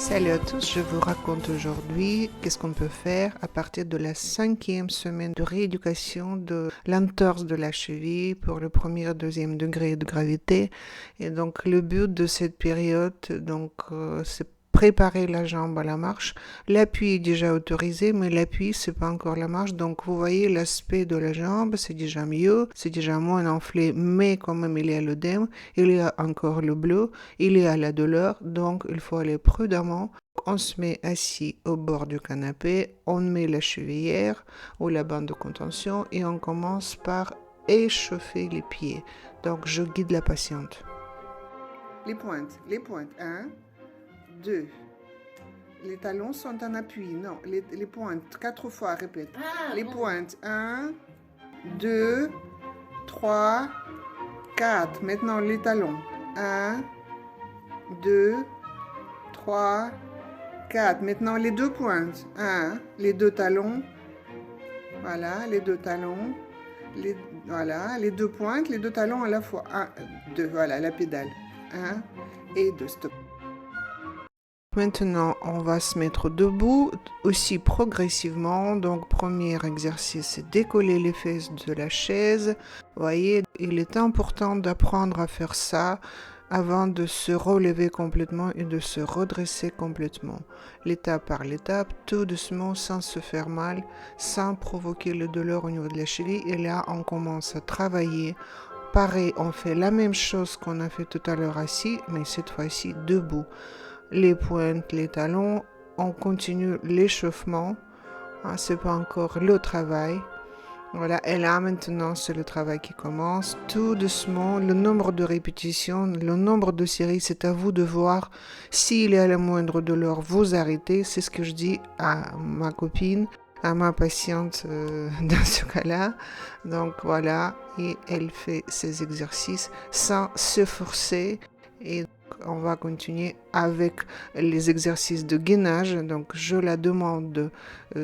Salut à tous, je vous raconte aujourd'hui qu'est-ce qu'on peut faire à partir de la 5e semaine de rééducation de l'entorse de la cheville pour le premier et deuxième degré de gravité. Et donc le but de cette période, c'est préparer la jambe à la marche. L'appui est déjà autorisé, mais l'appui c'est pas encore la marche. Donc vous voyez l'aspect de la jambe, c'est déjà mieux, c'est déjà moins enflé, mais quand même il y a l'œdème, il y a encore le bleu, il y a la douleur. Donc il faut aller prudemment. On se met assis au bord du canapé, on met la chevillère ou la bande de contention et on commence par échauffer les pieds. Donc je guide la patiente. Les pointes, 1, 2. Les talons sont en appui, non, les pointes, 4 fois, répète. Les pointes, 1, 2, 3, 4. Maintenant les talons, 1, 2, 3, 4. Maintenant les deux pointes, 1, les deux talons, voilà, les deux talons, voilà, les deux pointes, les deux talons à la fois, 1, 2, voilà, la pédale, 1 et 2, stop. Maintenant, on va se mettre debout aussi progressivement. Donc, premier exercice, c'est décoller les fesses de la chaise. Vous voyez, il est important d'apprendre à faire ça avant de se relever complètement et de se redresser complètement. L'étape par l'étape, tout doucement, sans se faire mal, sans provoquer le douleur au niveau de la cheville. Et là, on commence à travailler. Pareil, on fait la même chose qu'on a fait tout à l'heure assis, mais cette fois-ci debout. Les pointes, les talons, on continue l'échauffement. C'est pas encore le travail. Voilà, et là maintenant c'est le travail qui commence. Tout doucement, le nombre de répétitions, le nombre de séries, c'est à vous de voir. S'il y a la moindre douleur, vous arrêtez. C'est ce que je dis à ma copine, à ma patiente dans ce cas-là. Donc voilà, et elle fait ses exercices sans se forcer. Et on va continuer avec les exercices de gainage. Donc je la demande de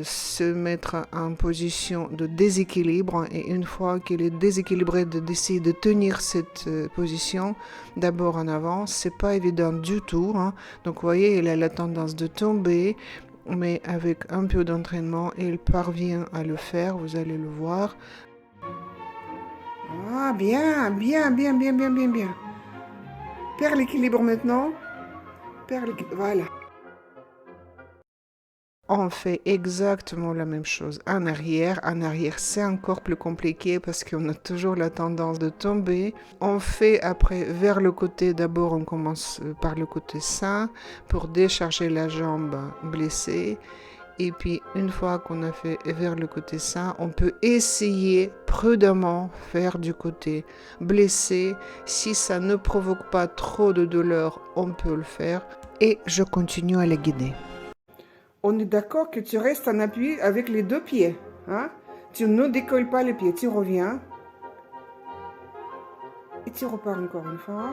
se mettre en position de déséquilibre et une fois qu'elle est déséquilibrée d'essayer de tenir cette position d'abord en avant. C'est pas évident du tout, hein. Donc vous voyez, elle a la tendance de tomber, mais avec un peu d'entraînement elle parvient à le faire, vous allez le voir. Ah, bien. Perds l'équilibre maintenant. Voilà. On fait exactement la même chose en arrière. En arrière, c'est encore plus compliqué parce qu'on a toujours la tendance de tomber. On fait après vers le côté. D'abord, on commence par le côté sain pour décharger la jambe blessée. Et puis, une fois qu'on a fait vers le côté sain, on peut essayer prudemment faire du côté blessé. Si ça ne provoque pas trop de douleur, on peut le faire. Et je continue à la guider. On est d'accord que tu restes en appui avec les deux pieds. Hein? Tu ne décolles pas les pieds. Tu reviens. Et tu repars encore une fois.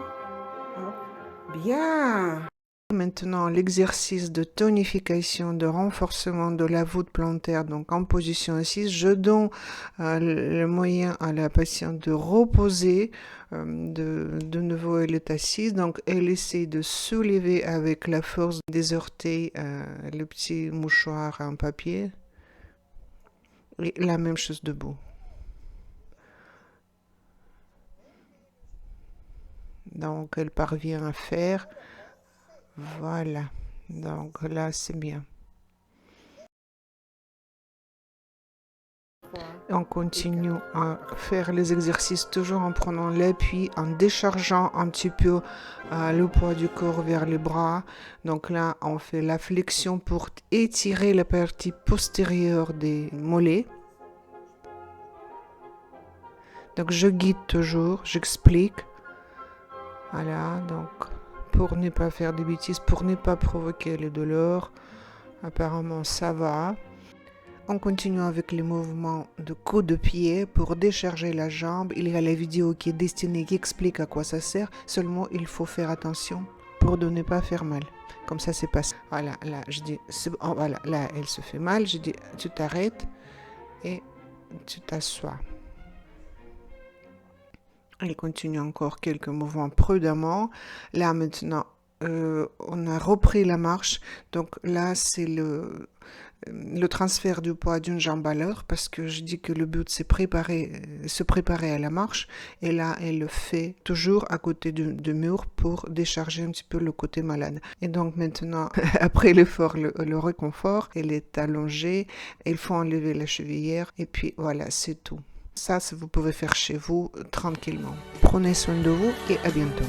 Hop. Bien. Maintenant, l'exercice de tonification, de renforcement de la voûte plantaire, donc en position assise, je donne le moyen à la patiente de reposer. De nouveau, elle est assise, donc elle essaie de soulever avec la force des orteils le petit mouchoir en papier. Et la même chose debout. Donc, elle parvient à faire. Voilà. Donc là, c'est bien. On continue à faire les exercices toujours en prenant l'appui, en déchargeant un petit peu le poids du corps vers les bras. Donc là, on fait la flexion pour étirer la partie postérieure des mollets. Donc je guide toujours, j'explique. Voilà, donc pour ne pas faire des bêtises, pour ne pas provoquer les douleurs. Apparemment, ça va. On continue avec les mouvements de coups de pied pour décharger la jambe. Il y a la vidéo qui est destinée, qui explique à quoi ça sert. Seulement, il faut faire attention pour ne pas faire mal. Comme ça, c'est passé. Voilà, là, je dis, oh, voilà, là, elle se fait mal. Je dis, tu t'arrêtes et tu t'assois. Elle continue encore quelques mouvements prudemment. Là, maintenant, on a repris la marche. Donc là, c'est le transfert du poids d'une jambe à l'autre, parce que je dis que le but c'est se préparer à la marche, et là elle le fait toujours à côté du mur pour décharger un petit peu le côté malade. Et donc maintenant, après l'effort, le réconfort, elle est allongée, il faut enlever la chevillère, et puis voilà, c'est tout. Ça, vous pouvez faire chez vous tranquillement. Prenez soin de vous et à bientôt.